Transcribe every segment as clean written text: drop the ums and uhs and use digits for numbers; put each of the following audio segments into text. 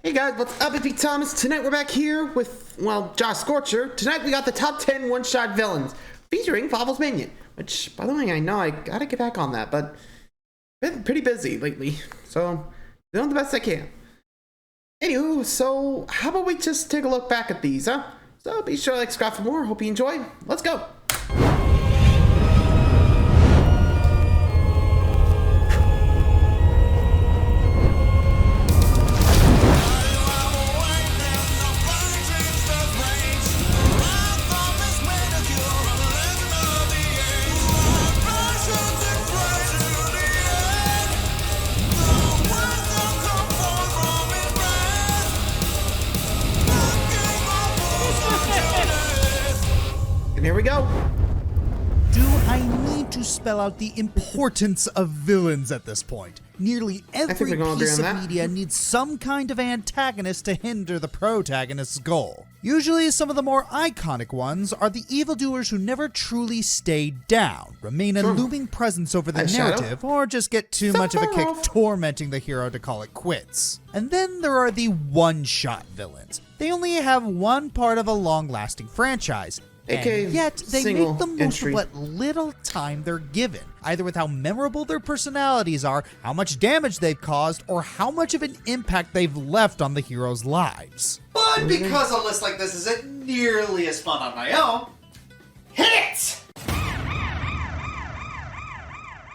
Hey guys, what's up? It's Beak Thomas. Tonight we're back here with, well, Josh Scorcher. Tonight we got the top 10 one-shot villains, featuring Vaas Montenegro. Which, by the way, I know I gotta get back on that, but I've been pretty busy lately, so doing the best I can. Anywho, so how about we just take a look back at these, huh? So be sure to like, subscribe for more. Hope you enjoy. Let's go. And here we go. Do I need to spell out the importance of villains at this point? Nearly every piece of media needs some kind of antagonist to hinder the protagonist's goal. Usually some of the more iconic ones are the evildoers who never truly stay down, remain a looming presence over the narrative, or just get too much of a kick tormenting the hero to call it quits. And then there are the one-shot villains. They only have one part of a long-lasting franchise, and yet they make the most of what little time they're given, either with how memorable their personalities are, how much damage they've caused, or how much of an impact they've left on the heroes' lives. But because a list like this isn't nearly as fun on my own, hit it!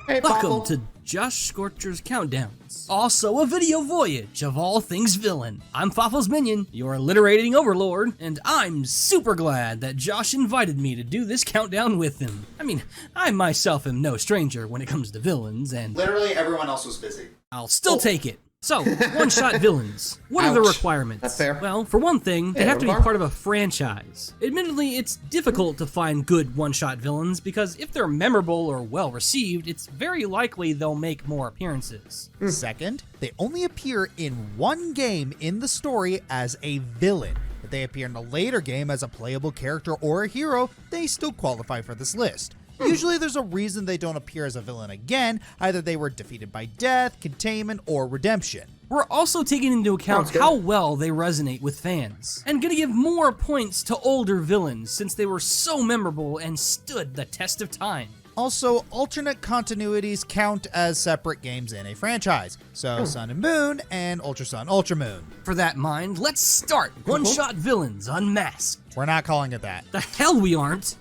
Hey, welcome to Josh Scorcher's Countdowns, also a video voyage of all things villain. I'm Fafel's minion, your alliterating overlord, and I'm super glad that Josh invited me to do this countdown with him. I mean, I myself am no stranger when it comes to villains, and literally everyone else was busy. I'll still take it. So, one-shot villains. What are the requirements? That's fair. Well, for one thing, they have to be part of a franchise. Admittedly, it's difficult to find good one-shot villains because if they're memorable or well-received, it's very likely they'll make more appearances. Second, they only appear in one game in the story as a villain. If they appear in a later game as a playable character or a hero, they still qualify for this list. Usually there's a reason they don't appear as a villain again, either they were defeated by death, containment, or redemption. We're also taking into account how well they resonate with fans, and gonna give more points to older villains since they were so memorable and stood the test of time. Also, alternate continuities count as separate games in a franchise, so Sun and Moon and Ultra Sun, Ultra Moon. For that mind, let's start one-shot villains unmasked. We're not calling it that. The hell we aren't.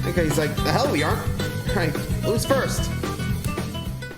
Okay, he's like, the hell we aren't. Alright, who's first?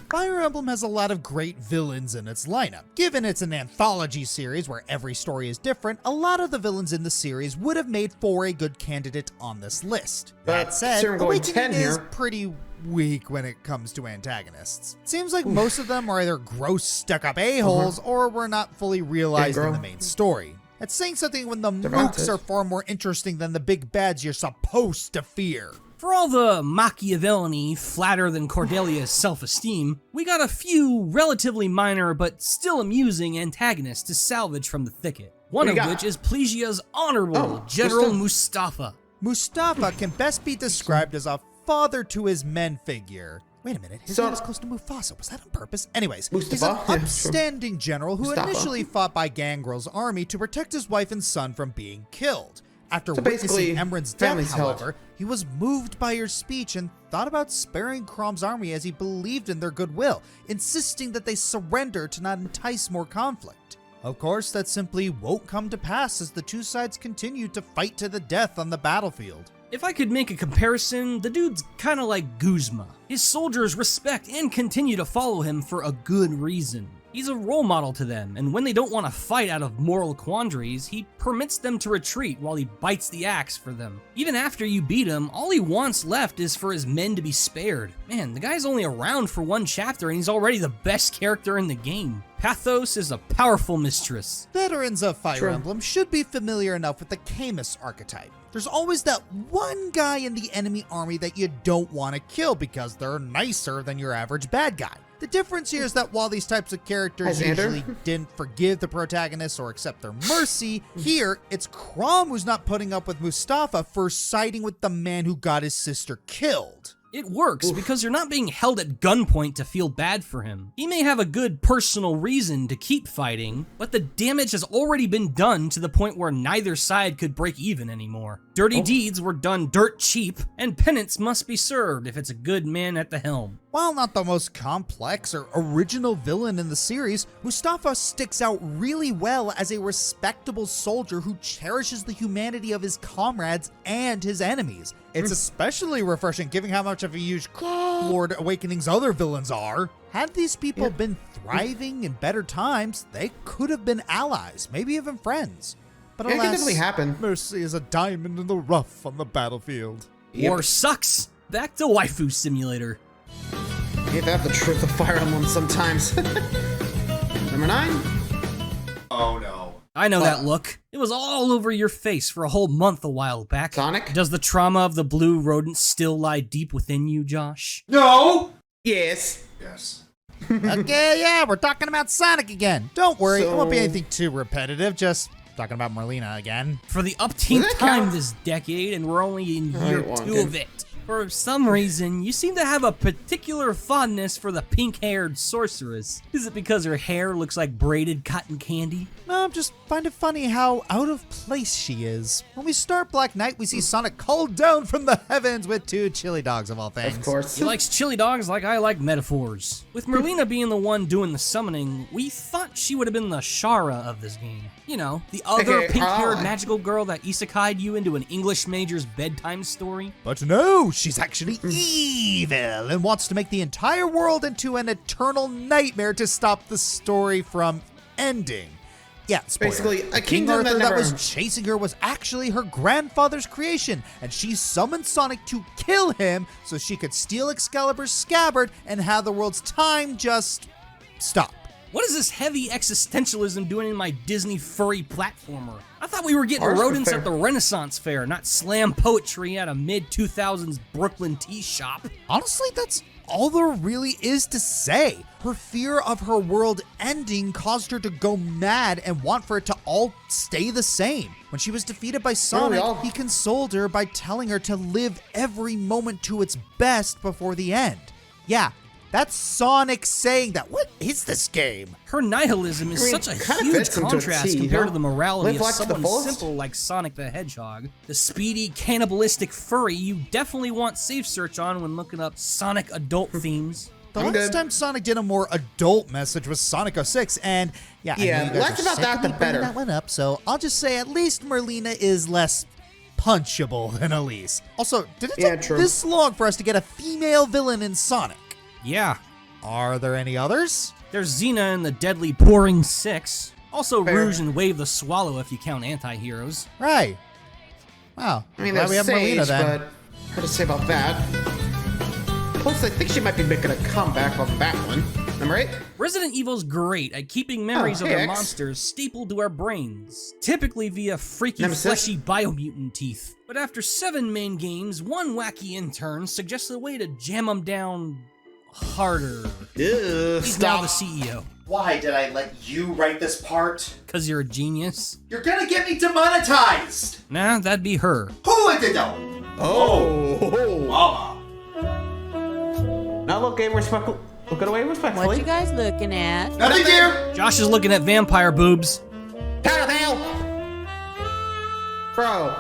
Fire Emblem has a lot of great villains in its lineup. Given it's an anthology series where every story is different, a lot of the villains in the series would have made for a good candidate on this list. That said, Awakening is pretty weak when it comes to antagonists. Seems like most of them are either gross stuck-up a-holes or were not fully realized in the main story. That's saying something when the mooks are far more interesting than the big bads you're supposed to fear. For all the Machiavelli flatter than Cordelia's self-esteem, we got a few relatively minor but still amusing antagonists to salvage from the thicket. One of which is Plegia's honorable General Mustafa. Mustafa can best be described as a father to his men figure. Wait a minute, his name was close to Mufasa. Was that on purpose? Anyways, he's an upstanding general who initially fought by Gangrel's army to protect his wife and son from being killed. After witnessing Emran's death, however, he was moved by her speech and thought about sparing Crom's army as he believed in their goodwill, insisting that they surrender to not entice more conflict. Of course, that simply won't come to pass as the two sides continue to fight to the death on the battlefield. If I could make a comparison, the dude's kinda like Guzma. His soldiers respect and continue to follow him for a good reason. He's a role model to them, and when they don't want to fight out of moral quandaries, he permits them to retreat while he bites the axe for them. Even after you beat him, all he wants left is for his men to be spared. Man, the guy's only around for one chapter and he's already the best character in the game. Pathos is a powerful mistress. Veterans of Fire Emblem should be familiar enough with the Camus archetype. There's always that one guy in the enemy army that you don't want to kill because they're nicer than your average bad guy. The difference here is that while these types of characters usually didn't forgive the protagonist or accept their mercy, here it's Crom who's not putting up with Mustafa for siding with the man who got his sister killed. It works because you're not being held at gunpoint to feel bad for him. He may have a good personal reason to keep fighting, but the damage has already been done to the point where neither side could break even anymore. Dirty deeds were done dirt cheap, and penance must be served if it's a good man at the helm. While not the most complex or original villain in the series, Mustafa sticks out really well as a respectable soldier who cherishes the humanity of his comrades and his enemies. It's especially refreshing given how much of a huge Lord Awakening's other villains are. Had these people been thriving in better times, they could have been allies, maybe even friends. But It can alas, definitely happen. mercy is a diamond in the rough on the battlefield. War sucks! Back to Waifu Simulator. Ain't that the truth of Fire Emblem sometimes? Number 9? Oh no. I know that look. It was all over your face for a whole month a while back. Sonic? Does the trauma of the blue rodent still lie deep within you, Josh? No! Yes. Yes. Okay, yeah, we're talking about Sonic again. Don't worry, it won't be So- anything too repetitive, just talking about Merlina again. For the upteenth Does that time count? this decade, and we're only in year Alright, 2 okay. of it. For some reason, you seem to have a particular fondness for the pink-haired sorceress. Is it because her hair looks like braided cotton candy? No, I just find it funny how out of place she is. When we start Black Knight, we see Sonic called down from the heavens with 2 chili dogs of all things. Of course. He likes chili dogs like I like metaphors. With Merlina being the one doing the summoning, we thought she would have been the Shara of this game. You know, the other Okay, pink-haired magical girl that isekai'd you into an English major's bedtime story. But no, she's actually evil and wants to make the entire world into an eternal nightmare to stop the story from ending. Yeah, spoiler. Basically, a King kingdom Arthur that that never was ends. chasing her was actually her grandfather's creation, and she summoned Sonic to kill him so she could steal Excalibur's scabbard and have the world's time just stop. What is this heavy existentialism doing in my Disney furry platformer? I thought we were getting Ours was rodents fair. at the Renaissance Fair, not slam poetry at a mid-2000s Brooklyn tea shop. Honestly, that's all there really is to say. Her fear of her world ending caused her to go mad and want for it to all stay the same. When she was defeated by Sonic, all- he consoled her by telling her to live every moment to its best before the end. Yeah, that's Sonic saying that. What is this game? Her nihilism is I mean, such a kinda huge fits into a contrast T, compared huh? to the morality Live of life to the someone fullest? simple like Sonic the Hedgehog. The speedy, cannibalistic furry you definitely want safe search on when looking up Sonic adult themes. The I'm last good. time Sonic did a more adult message was Sonic 06, and yeah, I know Yeah, you guys less are about sick that, of the me bringing better. That one up, so I'll just say at least Merlina is less punchable than Elise. Also, did it Yeah, take true. this long for us to get a female villain in Sonic? Yeah, Are there any others? there's Xena in the deadly Pouring 6. Also Fair. Rouge and Wave the Swallow if you count anti-heroes. Right. Wow. I mean, glad there's we have Sage, Merlina then. but hard to say about that. Plus, I think she might be making a comeback off that one. Number 8? Resident Evil's great at keeping memories of hey, their X. monsters stapled to our brains, typically via freaky, Nemesis? fleshy biomutant teeth. But after 7 main games, one wacky intern suggests a way to jam them down harder. He's now the CEO. Why did I let you write this part? Cause you're a genius? You're gonna get me demonetized! Nah, that'd be her. Who would know? Oh! Mama. Now look away respectfully. What you guys looking at? Nothing here! Josh is looking at vampire boobs. Tattletale! Bro.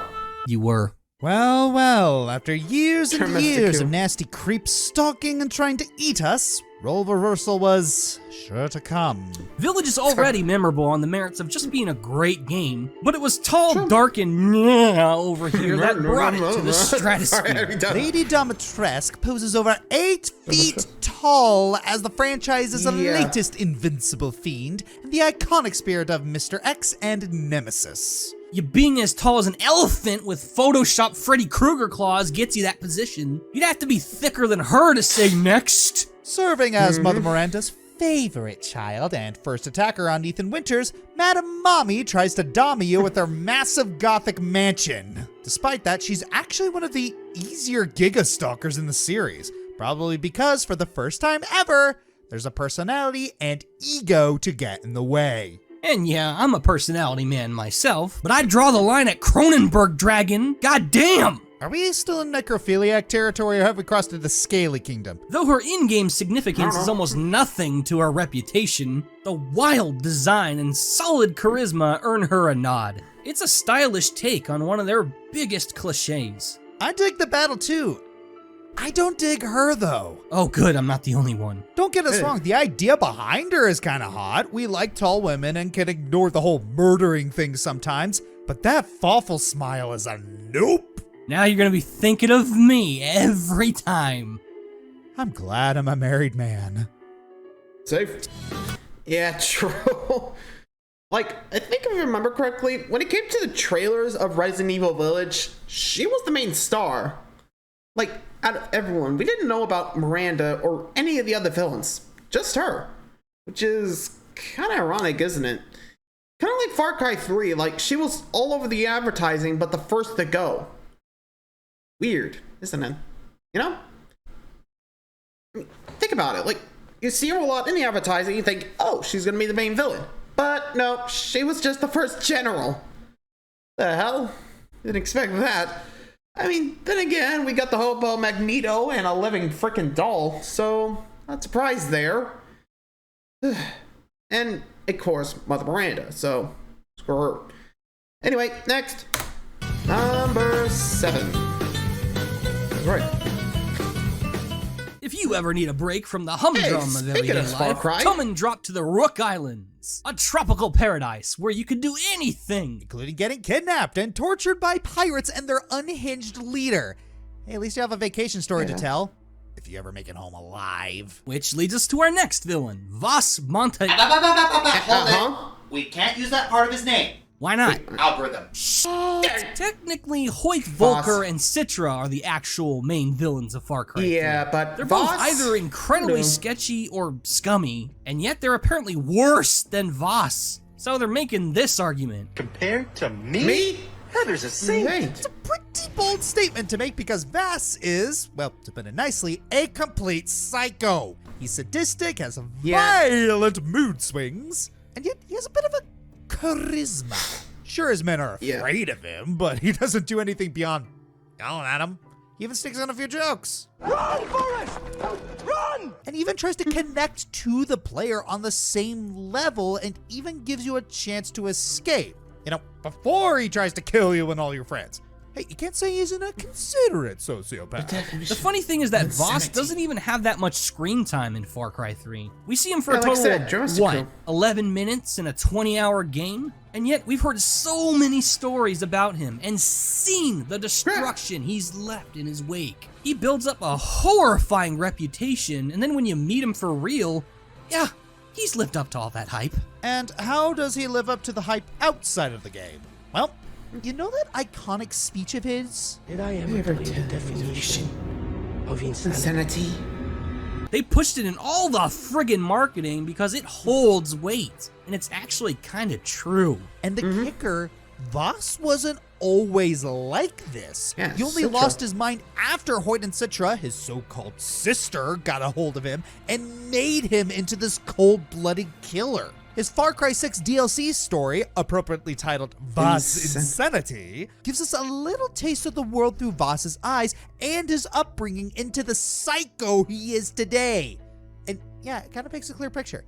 You were. Well, well, after years and Tremendous years coup. of nasty creeps stalking and trying to eat us, role reversal was sure to come. Village is already memorable on the merits of just being a great game, but it was tall, dark, and over here that brought it to the stratosphere. Lady Dimitrescu poses over 8 feet tall as the franchise's Yeah. latest invincible fiend and the iconic spirit of Mr. X and Nemesis. You being as tall as an elephant with Photoshop Freddy Krueger claws gets you that position. You'd have to be thicker than her to say next. Serving as Mother Miranda's favorite child and first attacker on Ethan Winters, Madam Mommy tries to dom you with her massive gothic mansion. Despite that, she's actually one of the easier Giga Stalkers in the series, probably because for the first time ever, there's a personality and ego to get in the way. And yeah, I'm a personality man myself, but I draw the line at Cronenberg Dragon. God damn! Are we still in necrophiliac territory, or have we crossed into Scaly Kingdom? Though her in-game significance is almost nothing to her reputation, the wild design and solid charisma earn her a nod. It's a stylish take on one of their biggest cliches. I dig the battle too. I don't dig her though. Oh good, I'm not the only one. Don't get us wrong, the idea behind her is kind of hot. We like tall women and can ignore the whole murdering thing sometimes, but that Fawful smile is a nope. Now you're gonna be thinking of me every time. I'm glad I'm a married man. Safe. Yeah, true. Like, I think if I remember correctly, when it came to the trailers of Resident Evil Village, she was the main star. Like, out of everyone, we didn't know about Miranda or any of the other villains. Just her. Which is kind of ironic, isn't it? Kind of like Far Cry 3, like, she was all over the advertising, but the first to go. Weird, isn't it? You know? I mean, think about it. Like, you see her a lot in the advertising, you think, oh, she's gonna be the main villain. But no, she was just the first general. The hell? Didn't expect that. I mean, then again, we got the hobo Magneto and a living frickin' doll, so not surprised there. And, of course, Mother Miranda, so screw her. Anyway, next. Number 7. Right. If you ever need a break from the humdrum of everyday life, come and drop to the Rook Islands, a tropical paradise where you can do anything, including getting kidnapped and tortured by pirates and their unhinged leader. Hey, at least you have a vacation story to tell, if you ever make it home alive. Which leads us to our next villain, Vaas Montenegro. Hold it. We can't use that part of his name. Why not? Algorithm. Technically, Hoyt, Volker, and Citra are the actual main villains of Far Cry 3. Yeah, but they're both either incredibly sketchy or scummy, and yet they're apparently worse than Vaas. So they're making this argument. Compared to me? Me? Heather's a saint. It's a pretty bold statement to make because Vaas is, well, to put it nicely, a complete psycho. He's sadistic, has violent mood swings, and yet he has a bit of a charisma. Sure, his men are afraid of him, but he doesn't do anything beyond yelling at him. He even sticks in a few jokes. Run, Forrest! Run! And even tries to connect to the player on the same level and even gives you a chance to escape. You know, before he tries to kill you and all your friends. Hey, you can't say he's a considerate sociopath. The funny thing is that Vaas doesn't even have that much screen time in Far Cry 3. We see him for a total of, what, 11 minutes in a 20-hour game? And yet we've heard so many stories about him and seen the destruction he's left in his wake. He builds up a horrifying reputation, and then when you meet him for real, yeah, he's lived up to all that hype. And how does he live up to the hype outside of the game? Well, you know that iconic speech of his? Did I ever tell you the definition of insanity? They pushed it in all the friggin' marketing because it holds weight, and it's actually kind of true. And the kicker, Vaas wasn't always like this. Yeah, he only lost his mind after Hoyt and Citra, his so-called sister, got a hold of him and made him into this cold-blooded killer. His Far Cry 6 DLC story, appropriately titled Vaas Insanity, gives us a little taste of the world through Vaas's eyes and his upbringing into the psycho he is today. And yeah, it kind of paints a clear picture.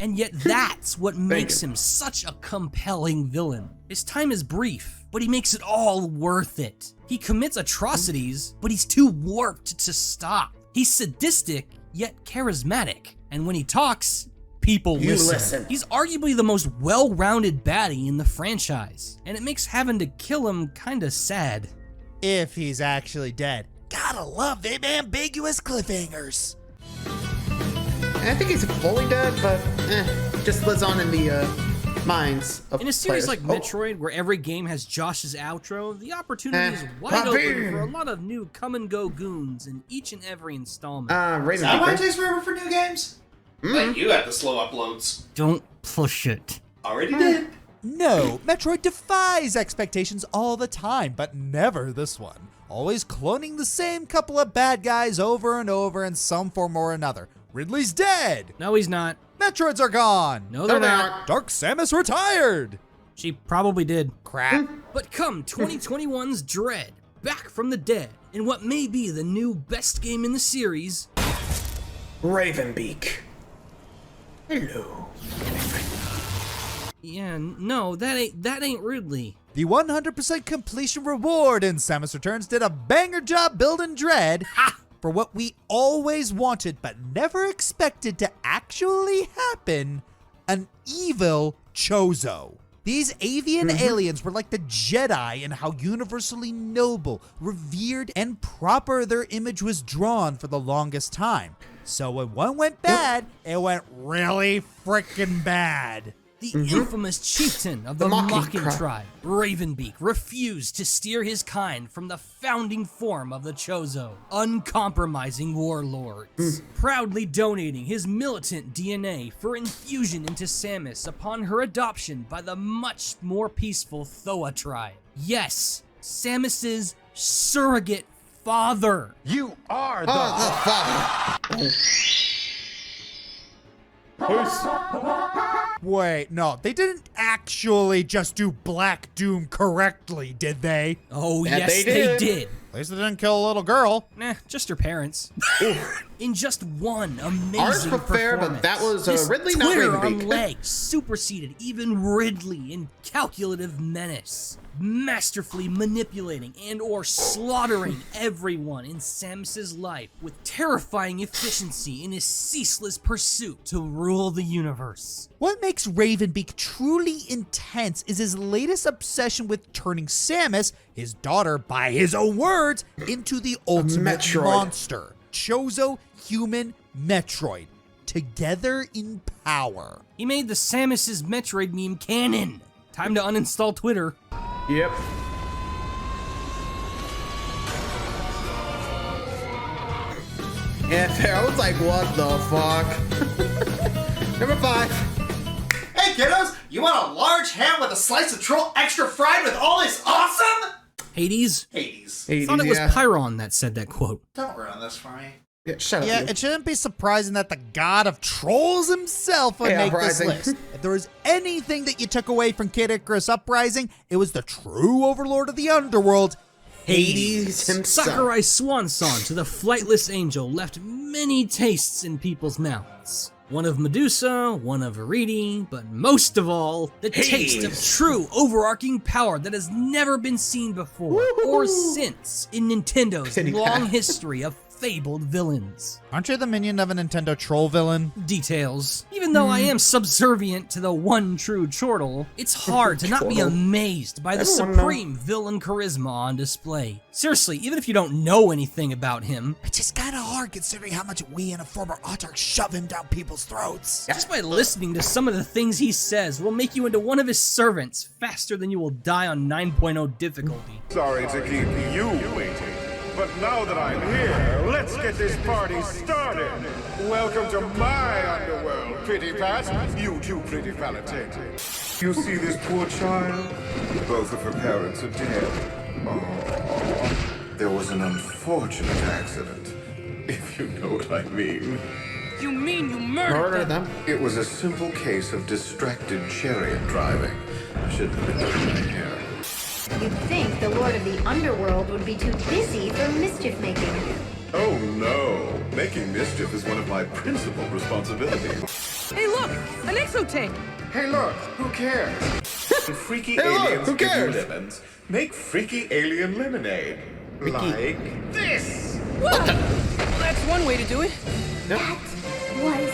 And yet that's what makes him such a compelling villain. His time is brief, but he makes it all worth it. He commits atrocities, but he's too warped to stop. He's sadistic, yet charismatic. And when he talks, people listen. He's arguably the most well-rounded baddie in the franchise, and it makes having to kill him kinda sad. If he's actually dead. Gotta love them ambiguous cliffhangers. I think he's fully dead, but just lives on in the minds of In a series players. like Metroid, where every game has Josh's outro, the opportunity is wide open for a lot of new come-and-go goons in each and every installment. Is that why it takes forever for new games? Like you have the slow uploads. Don't push it. Already did. No, Metroid defies expectations all the time, but never this one. Always cloning the same couple of bad guys over and over in some form or another. Ridley's dead. No, he's not. Metroids are gone. No, they're not. Dark Samus retired. She probably did. Crap. But come 2021's Dread, back from the dead, in what may be the new best game in the series, Beak. Hello. yeah, no, that ain't Ridley. The 100% completion reward in Samus Returns did a banger job building Dread for what we always wanted but never expected to actually happen, an evil Chozo. These avian aliens were like the Jedi in how universally noble, revered, and proper their image was drawn for the longest time. So when one went bad, it went really freaking bad. The infamous chieftain of the Mocking tribe, Ravenbeak, refused to steer his kind from the founding form of the Chozo, uncompromising warlords, proudly donating his militant DNA for infusion into Samus upon her adoption by the much more peaceful Thoa tribe. Yes, Samus's surrogate father. You are the father. Wait, no, they didn't actually just do Black Doom correctly, did they? Oh, Yeah, yes, they they did. did. At least they didn't kill a little girl. Nah, just her parents. In just one amazing Ours were fair, but that was this Ridley, not Twitter Ravenbeak. on legs superseded even Ridley in calculative menace, masterfully manipulating and or slaughtering everyone in Samus's life with terrifying efficiency in his ceaseless pursuit to rule the universe. What makes Ravenbeak truly intense is his latest obsession with turning Samus, his daughter by his own words, into the ultimate Metroid. monster. Chozo Human Metroid. Together in power. He made the Samus's Metroid meme canon. Time to uninstall Twitter. Yep. Yeah, fair. I was like, what the fuck? Number 5. Hey kiddos, you want a large ham with a slice of troll extra fried with all this awesome? Hades? Hades. I thought it was Pyron that said that quote. Don't ruin this for me. Yeah, shut up. Yeah, you. it shouldn't be surprising that the god of trolls himself would Hey, make this Uprising. list. If there was anything that you took away from Kid Icarus Uprising, it was the true overlord of the underworld, Hades himself. Sakurai's swan song to the flightless angel left many tastes in people's mouths. One of Medusa, one of Aridi, but most of all, the taste of true overarching power that has never been seen before or since in Nintendo's Kitty long cat. history of fabled villains. Aren't you the minion of a Nintendo troll villain? Details. Even though I am subservient to the one true chortle, it's hard to not be Chortle. amazed by the Everyone supreme villain charisma on display. Seriously, even if you don't know anything about him, It's just kind of hard considering how much we and a former autarch shove him down people's throats. just by listening to some of the things he says will make you into one of his servants faster than you will die on 9.0 difficulty. Sorry to keep you waiting, but now that I'm here, let's get this party started. Welcome to my underworld, Pretty Pat. You too, Pretty Palatine. You see this poor child? Both of her parents are dead. Oh, there was an unfortunate accident, if you know what I mean. You mean you Murder them. It was a simple case of distracted chariot driving. I shouldn't have been doing my hair. You'd think the Lord of the Underworld would be too busy for mischief making. Oh no! Making mischief is one of my principal responsibilities. Hey, look! An exotank! Hey look, who cares? When freaky Hey, look, aliens who give you cares? lemons, make freaky alien lemonade. Like this! Whoa! That's one way to do it. That was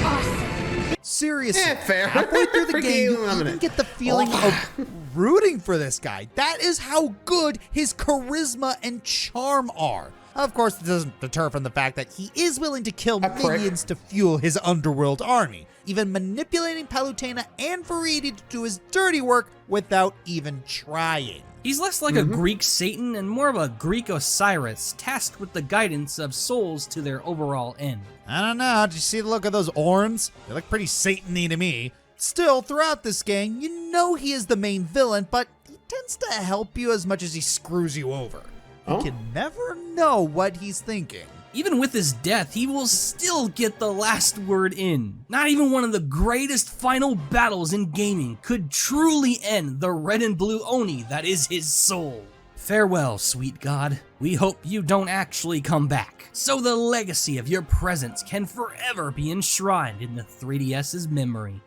awesome. Seriously, Yeah, fair. halfway through the Freaking game, you eliminate. even get the feeling of rooting for this guy. That is how good his charisma and charm are. Of course, it doesn't deter from the fact that he is willing to kill A prick. minions to fuel his underworld army, even manipulating Palutena and Faridi to do his dirty work without even trying. He's less like a Greek Satan and more of a Greek Osiris, tasked with the guidance of souls to their overall end. I don't know, did you see the look of those horns? They look pretty Satan-y to me. Still, throughout this game, you know he is the main villain, but he tends to help you as much as he screws you over. You Oh. can never know what he's thinking. Even with his death, he will still get the last word in. Not even one of the greatest final battles in gaming could truly end the red and blue Oni that is his soul. Farewell, sweet god. We hope you don't actually come back, so the legacy of your presence can forever be enshrined in the 3DS's memory.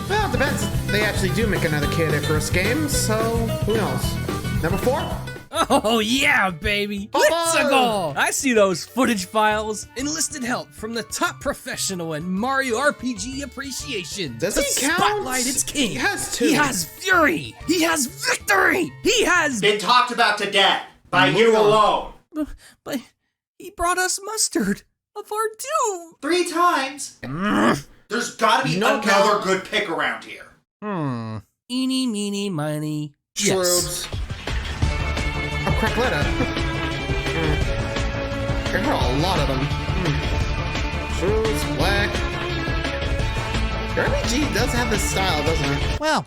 Well, it depends. They actually do make another KOF first game, so who knows? Number 4? Oh yeah, baby! Let's go! I see those footage files. Enlisted help from the top professional in Mario RPG appreciation. Does he count? Spotlight its king. He has 2. He has fury. He has victory. He has been talked about to death by you alone. But he brought us mustard of our doom 3 times. There's gotta be another good pick around here. Eeny, meeny, miny. Shrooms. Oh, Crackletta. I heard a lot of them. Shrooms, Black. Your RPG does have this style, doesn't it? Well,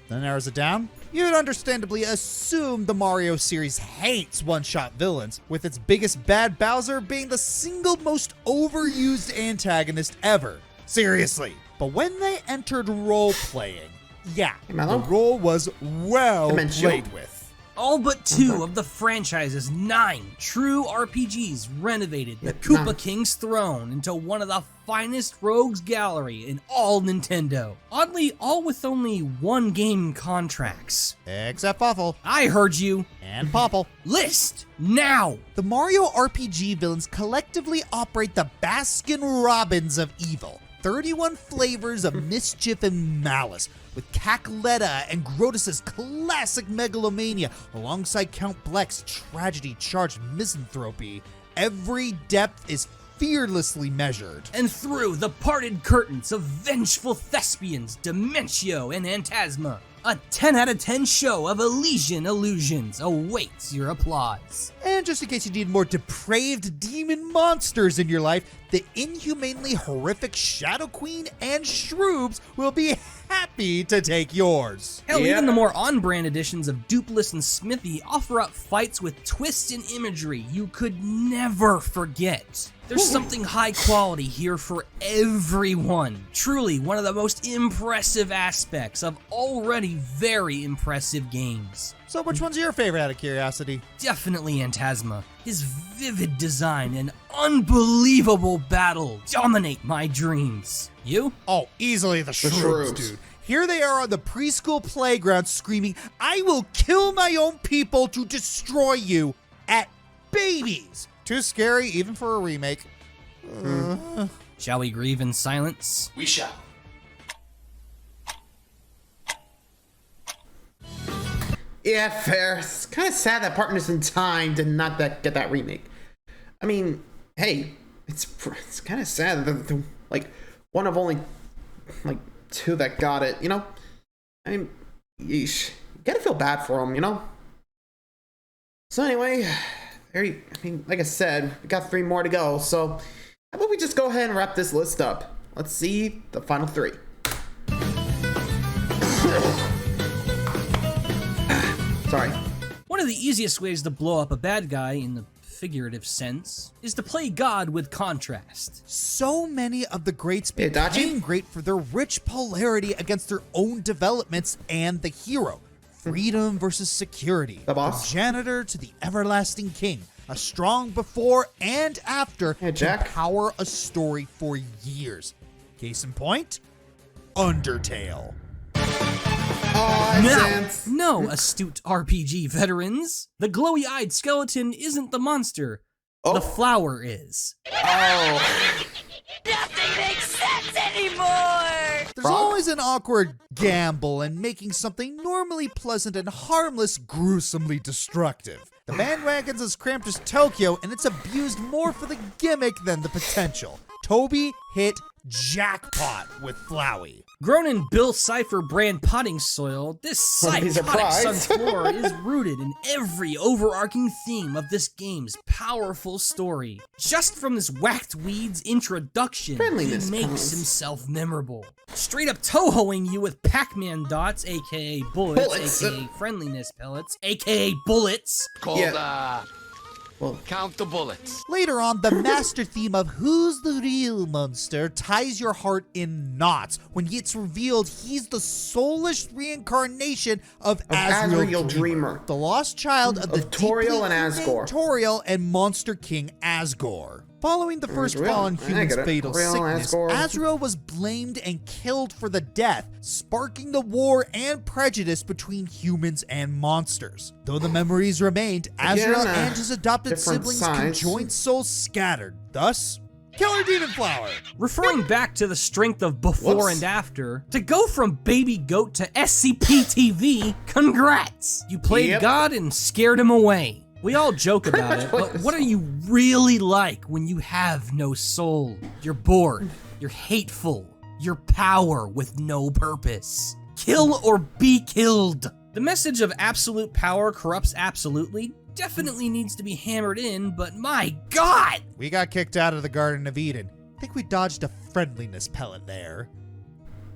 that narrows it down. You'd understandably assume the Mario series hates one-shot villains, with its biggest bad Bowser being the single most overused antagonist ever. Seriously. But when they entered role-playing, yeah, the role was well played with. All but 2 of the franchise's 9 true RPGs renovated the Koopa King's throne into one of the finest rogues gallery in all Nintendo. Oddly, all with only 1 game contracts. Except Fuffle. I heard you. And Popple. List now! The Mario RPG villains collectively operate the Baskin-Robbins of evil. 31 flavors of mischief and malice, with Cackletta and Grotus's classic megalomania, alongside Count Bleck's tragedy-charged misanthropy. Every depth is fearlessly measured. And through the parted curtains of vengeful thespians, Dementio and Antasma, a 10 out of 10 show of Elysian illusions awaits your applause. And just in case you need more depraved demon monsters in your life, the inhumanely horrific Shadow Queen and Shroobs will be happy to take yours. Hell, even the more on-brand editions of Dupless and Smithy offer up fights with twists and imagery you could never forget. There's something high quality here for everyone. Truly one of the most impressive aspects of already very impressive games. So which one's your favorite out of curiosity? Definitely Antasma. His vivid design and unbelievable battle dominate my dreams. You? Oh, easily the Shroobs, dude. Here they are on the preschool playground screaming, "I will kill my own people to destroy you," at babies. Too scary even for a remake. Shall we grieve in silence? We shall. Yeah, fair. It's kind of sad that Partners in Time did not get that remake. I mean, hey, it's kind of sad that the like one of only like 2 that got it. You know, I mean, yeesh, you gotta feel bad for them, you know. So anyway, like I said, we got 3 more to go. So how about we just go ahead and wrap this list up? Let's see the final 3. Sorry. One of the easiest ways to blow up a bad guy in the figurative sense is to play God with contrast. So many of the greats became great for their rich polarity against their own developments and the hero. Freedom versus security. The boss. The janitor to the everlasting king. A strong before and after to power a story for years. Case in point, Undertale. No, astute RPG veterans. The glowy-eyed skeleton isn't the monster. The flower is. Nothing makes sense anymore! There's always an awkward gamble in making something normally pleasant and harmless gruesomely destructive. The bandwagon's as cramped as Tokyo, and it's abused more for the gimmick than the potential. Toby hit jackpot with Flowey. Grown in Bill Cipher brand potting soil, this psychotic sunflower is rooted in every overarching theme of this game's powerful story. Just from this whacked weed's introduction, he makes himself memorable. Straight up tohoing you with Pac-Man dots, aka bullets, aka friendliness pellets, aka bullets. Called, Well, Count the bullets. Later on, the master theme of Who's the Real Monster ties your heart in knots when it's revealed he's the soulless reincarnation of Azrael Dreamer, the lost child of the Toriel and Asgore. Toriel and Monster King Asgore. Following the first fallen human's fatal sickness, Azrael was blamed and killed for the death, sparking the war and prejudice between humans and monsters. Though the memories remained, Azrael and his adopted siblings' conjoined souls scattered. Thus, Killer Demon Flower. Referring back to the strength of before and after, to go from Baby Goat to SCP-TV, congrats! You played God and scared him away. We all joke about it, but what are you really like when you have no soul? You're bored, you're hateful, you're power with no purpose. Kill or be killed. The message of absolute power corrupts absolutely definitely needs to be hammered in, but my God! We got kicked out of the Garden of Eden. I think we dodged a friendliness pellet there.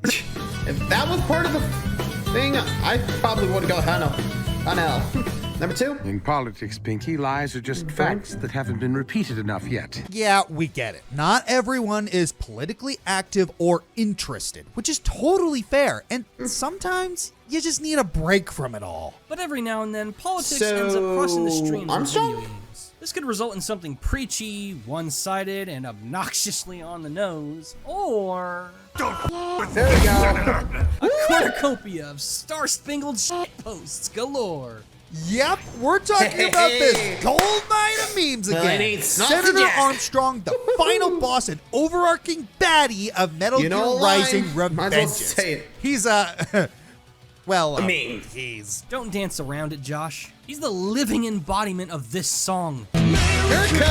If that was part of the thing, I probably would go on L. Number 2? In politics, Pinky, lies are just facts that haven't been repeated enough yet. Yeah, we get it. Not everyone is politically active or interested, which is totally fair, and sometimes you just need a break from it all. But every now and then, politics ends up crossing the streams of video games. This could result in something preachy, one-sided, and obnoxiously on the nose, or there we go. A cornucopia of star-spangled shitposts galore. Yep, we're talking about this gold mine of memes again. Senator Armstrong, the final boss and overarching baddie of Metal Gear Rising Revengeance. He's he's... Don't dance around it, Josh. He's the living embodiment of this song. Yeah!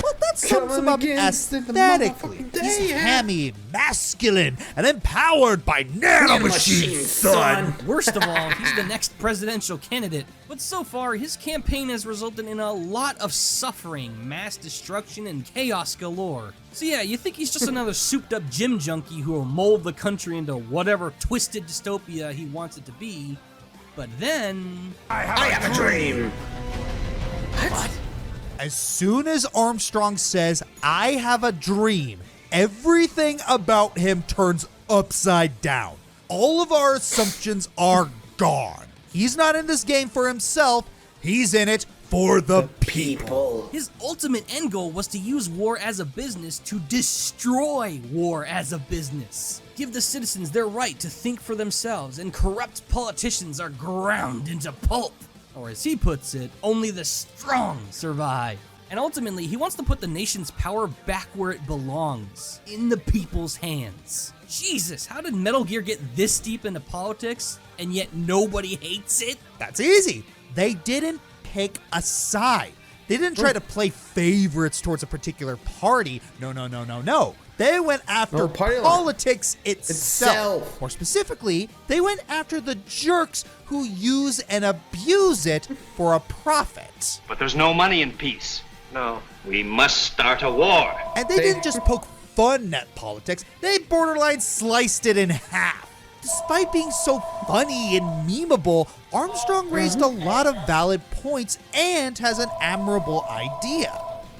Well, that sums him up aesthetically. He's hammy, masculine, and empowered by nanomachines, son. Worst of all, he's the next presidential candidate. But so far, his campaign has resulted in a lot of suffering, mass destruction, and chaos galore. So yeah, you think he's just another souped-up gym junkie who will mold the country into whatever twisted dystopia he wants it to be. But then... I have a dream! What? As soon as Armstrong says, I have a dream, everything about him turns upside down. All of our assumptions are gone. He's not in this game for himself, he's in it for the people. His ultimate end goal was to use war as a business to destroy war as a business. Give the citizens their right to think for themselves, and corrupt politicians are ground into pulp. Or as he puts it, only the strong survive. And ultimately, he wants to put the nation's power back where it belongs, in the people's hands. Jesus, how did Metal Gear get this deep into politics, and yet nobody hates it? That's easy. They didn't pick a side. They didn't try to play favorites towards a particular party. No. They went after politics itself. More specifically, they went after the jerks who use and abuse it for a profit. But there's no money in peace. No, we must start a war. And they didn't just poke fun at politics, they borderline sliced it in half. Despite being so funny and memeable, Armstrong raised a lot of valid points and has an admirable idea.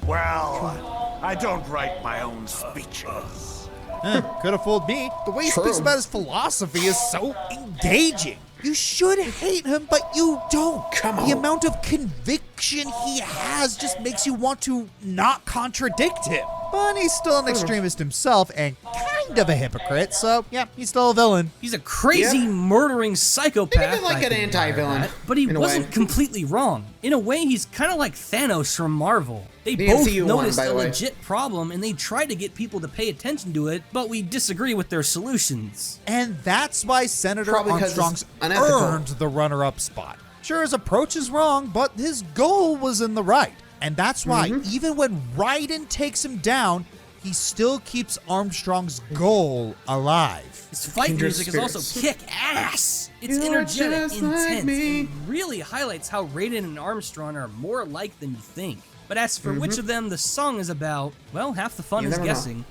Well, I don't write my own speeches. Could have fooled me. The way he speaks about his philosophy is so engaging. You should hate him, but you don't. The amount of conviction he has just makes you want to not contradict him. But he's still an extremist himself and kind of a hypocrite, so yeah, he's still a villain. He's a crazy, murdering psychopath. Like an anti-villain. But he wasn't completely wrong. In a way, he's kind of like Thanos from Marvel. They both noticed a legit problem and they tried to get people to pay attention to it, but we disagree with their solutions. And that's why Senator Armstrong's earned the runner-up spot. Sure, his approach is wrong, but his goal was in the right. And that's why, even when Raiden takes him down, he still keeps Armstrong's goal alive. His fight music is also kick-ass. It's energetic, intense, and really highlights how Raiden and Armstrong are more alike than you think. But as for which of them the song is about, well, half the fun is guessing.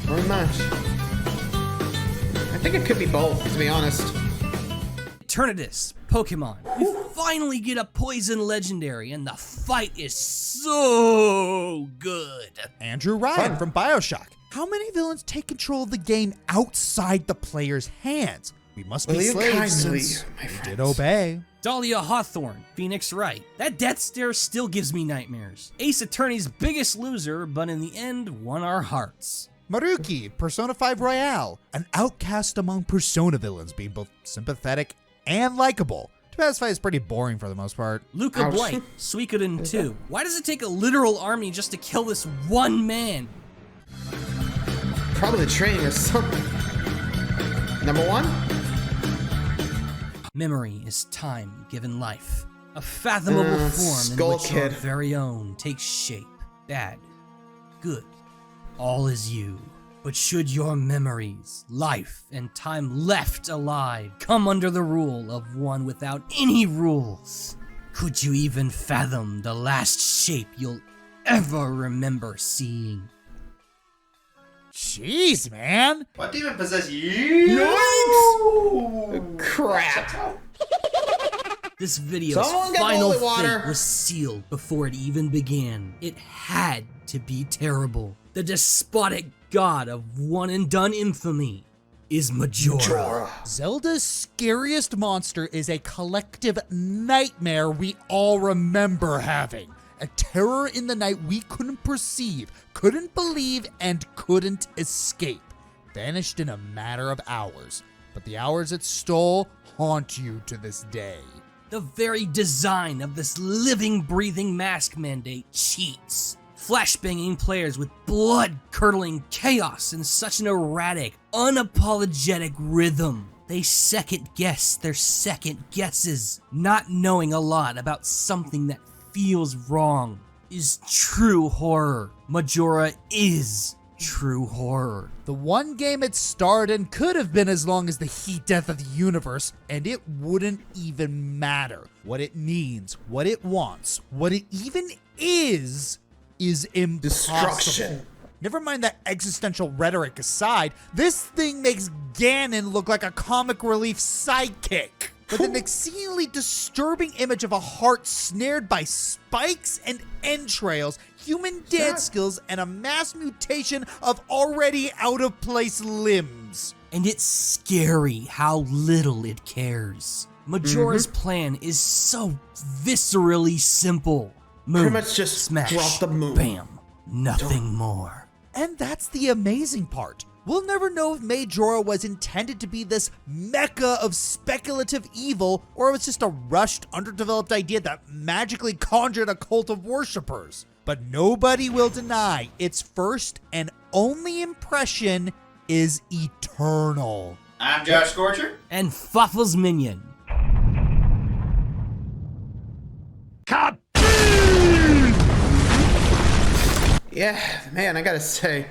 Very much. I think it could be both, to be honest. Eternatus, Pokemon. We finally get a poison legendary, and the fight is so good. Andrew Ryan from BioShock. How many villains take control of the game outside the player's hands? We must be slaves since we did obey. Dahlia Hawthorne, Phoenix Wright. That death stare still gives me nightmares. Ace Attorney's biggest loser, but in the end, won our hearts. Maruki, Persona 5 Royale. An outcast among Persona villains, being both sympathetic and likable. This fight is pretty boring for the most part. Luca Blight, Suikoden 2. Why does it take a literal army just to kill this one man? Probably the training or something. Number 1? Memory is time given life. A fathomable form in which your very own takes shape. Bad, good, all is you. But should your memories, life, and time left alive come under the rule of one without any rules, could you even fathom the last shape you'll ever remember seeing? Jeez, man! What demon possessed you? No! Crap. This video's final fate was sealed before it even began. It had to be terrible. The despotic god of one-and-done infamy is Majora. Zelda's scariest monster is a collective nightmare we all remember having. A terror in the night we couldn't perceive, couldn't believe, and couldn't escape. Vanished in a matter of hours. But the hours it stole haunt you to this day. The very design of this living, breathing mask mandate cheats. Flashbanging players with blood-curdling chaos in such an erratic, unapologetic rhythm. They second-guess their second guesses, not knowing a lot about something that feels wrong is true horror. Majora is true horror. The one game it starred in could have been as long as the heat death of the universe, and it wouldn't even matter. What it means, what it wants, what it even is impossible. Destruction. Never mind that existential rhetoric aside, this thing makes Ganon look like a comic relief sidekick. With an exceedingly disturbing image of a heart snared by spikes and entrails, human dance skills, and a mass mutation of already out-of-place limbs. And it's scary how little it cares. Majora's plan is so viscerally simple. Move, pretty much just smash, drop the move. Bam, nothing more. And that's the amazing part. We'll never know if Majora was intended to be this mecca of speculative evil, or it was just a rushed, underdeveloped idea that magically conjured a cult of worshippers. But nobody will deny its first and only impression is eternal. I'm Josh Scorcher. And Faffel's minion. Yeah, man, I gotta say,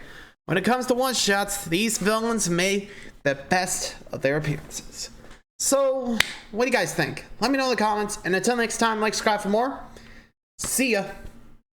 when it comes to one-shots, these villains made the best of their appearances. So, what do you guys think? Let me know in the comments, and until next time, like, subscribe for more. See ya.